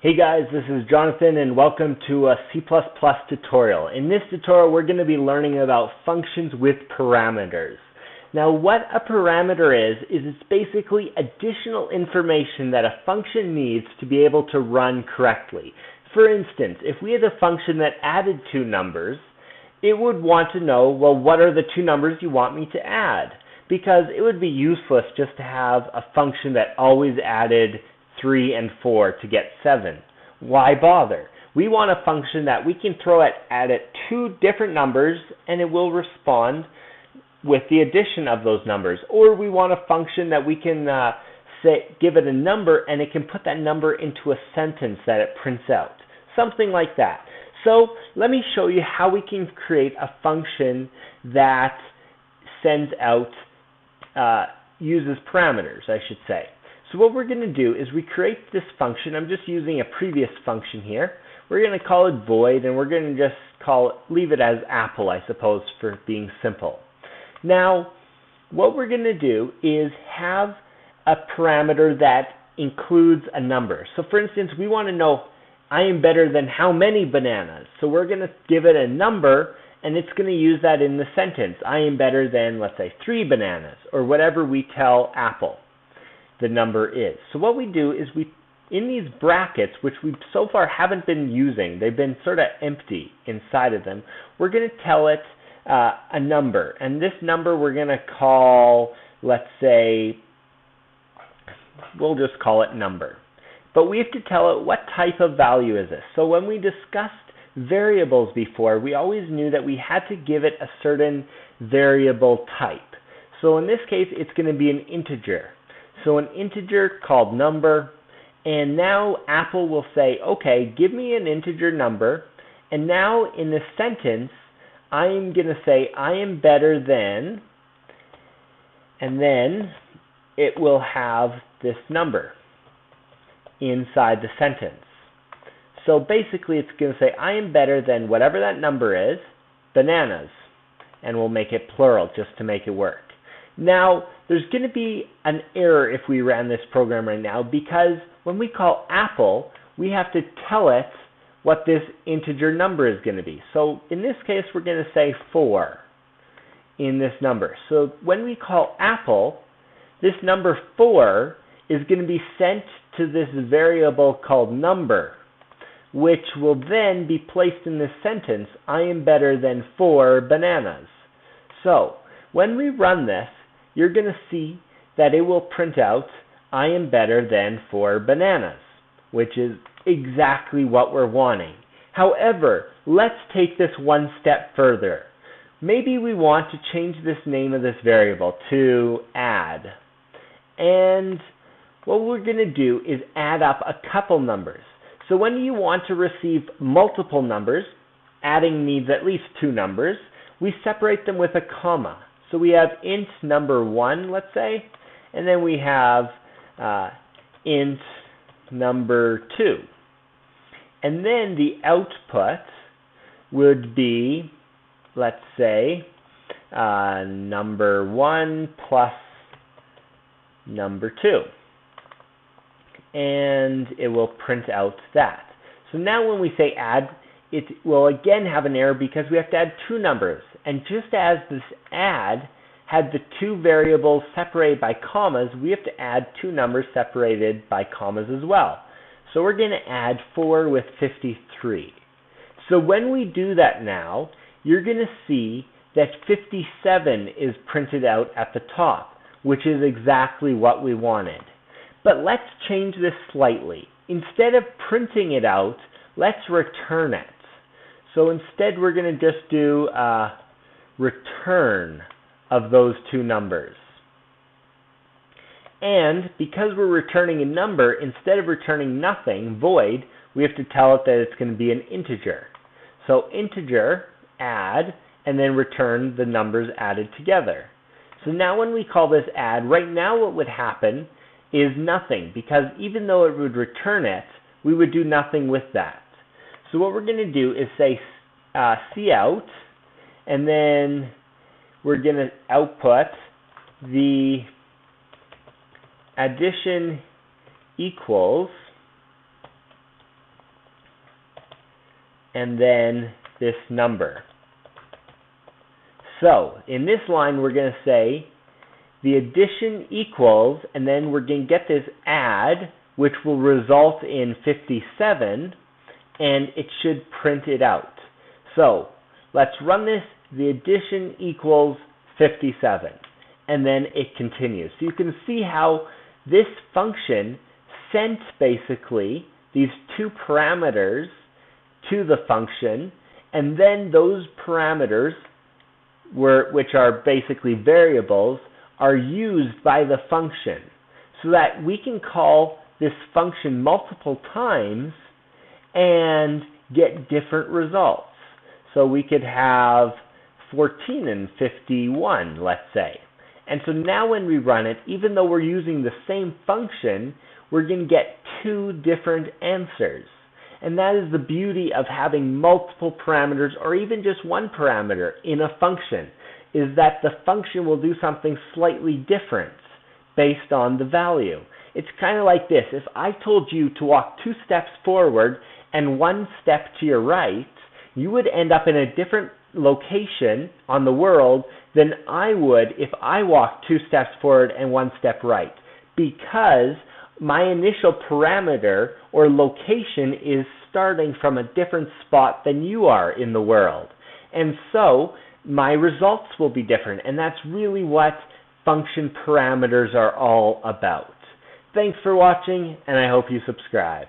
Hey guys, this is Jonathan and welcome to a C++ tutorial. In this tutorial we're going to be learning about functions with parameters. Now what a parameter is it's basically additional information that a function needs to be able to run correctly. For instance, if we had a function that added two numbers, it would want to know, well, what are the two numbers you want me to add? Because it would be useless just to have a function that always added 3 and 4 to get 7. Why bother? We want a function that we can throw at it two different numbers and it will respond with the addition of those numbers. Or we want a function that we can give it a number and it can put that number into a sentence that it prints out. Something like that. So let me show you how we can create a function that sends out, uses parameters, I should say. So what we're going to do is we create this function. I'm just using a previous function here. We're going to call it void, and we're going to just leave it as apple, I suppose, for being simple. Now, what we're going to do is have a parameter that includes a number. So for instance, we want to know I am better than how many bananas. So we're going to give it a number, and it's going to use that in the sentence. I am better than, let's say, 3 bananas, or whatever we tell Apple the number is. So what we do is in these brackets, which we so far haven't been using, they've been sort of empty inside of them, we're going to tell it a number. And this number we're going to call, let's say, we'll just call it number. But we have to tell it what type of value is this. So when we discussed variables before, we always knew that we had to give it a certain variable type. So in this case, it's going to be an integer. So an integer called number, and now Apple will say, okay, give me an integer number, and now in the sentence, I'm going to say, I am better than, and then it will have this number inside the sentence. So basically it's going to say, I am better than whatever that number is, bananas, and we'll make it plural just to make it work. Now, there's going to be an error if we ran this program right now, because when we call apple, we have to tell it what this integer number is going to be. So in this case, we're going to say 4 in this number. So when we call apple, this number 4 is going to be sent to this variable called number, which will then be placed in this sentence, I am better than 4 bananas. So when we run this, you're going to see that it will print out, I am better than 4 bananas, which is exactly what we're wanting. However, let's take this one step further. Maybe we want to change this name of this variable to add. And what we're going to do is add up a couple numbers. So when you want to receive multiple numbers, adding needs at least 2 numbers, we separate them with a comma. So we have int number 1, let's say, and then we have int number 2. And then the output would be, let's say, number 1 plus number 2. And it will print out that. So now when we say add, it will again have an error because we have to add 2 numbers. And just as this add had the 2 variables separated by commas, we have to add 2 numbers separated by commas as well. So we're going to add 4 with 53. So when we do that now, you're going to see that 57 is printed out at the top, which is exactly what we wanted. But let's change this slightly. Instead of printing it out, let's return it. So instead we're going to just do a return of those 2 numbers. And because we're returning a number, instead of returning nothing, void, we have to tell it that it's going to be an integer. So integer, add, and then return the numbers added together. So now when we call this add, right now what would happen is nothing, because even though it would return it, we would do nothing with that. So what we're going to do is say cout, and then we're going to output the addition equals and then this number. So in this line, we're going to say the addition equals, and then we're going to get this add, which will result in 57, and it should print it out. So let's run this. The addition equals 57, and then it continues. So you can see how this function sent basically these two parameters to the function, and then those parameters, which are basically variables, are used by the function, so that we can call this function multiple times and get different results. So we could have 14 and 51, let's say. And so now when we run it, even though we're using the same function, we're going to get two different answers. And that is the beauty of having multiple parameters, or even just one parameter in a function, is that the function will do something slightly different based on the value. It's kind of like this. If I told you to walk 2 steps forward and 1 step to your right, you would end up in a different location on the world than I would if I walked 2 steps forward and 1 step right, because my initial parameter or location is starting from a different spot than you are in the world. And so my results will be different, and that's really what function parameters are all about. Thanks for watching, and I hope you subscribe.